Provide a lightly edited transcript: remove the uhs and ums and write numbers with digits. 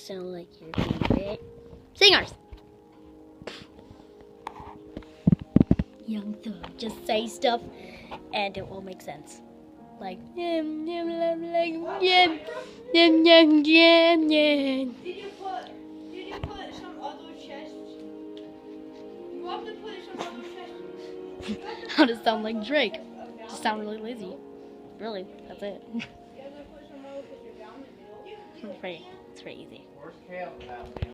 sound like your favorite singers. Young Thug, just say stuff and it will make sense. Like, yum, yum, yum, yum, yum, yum, yum, yum. Did you put some other chests? You have to put some other chests. How to sound like Drake. Just sound really lazy. Really, that's it. You have to put some other because you're down the middle. It's pretty easy.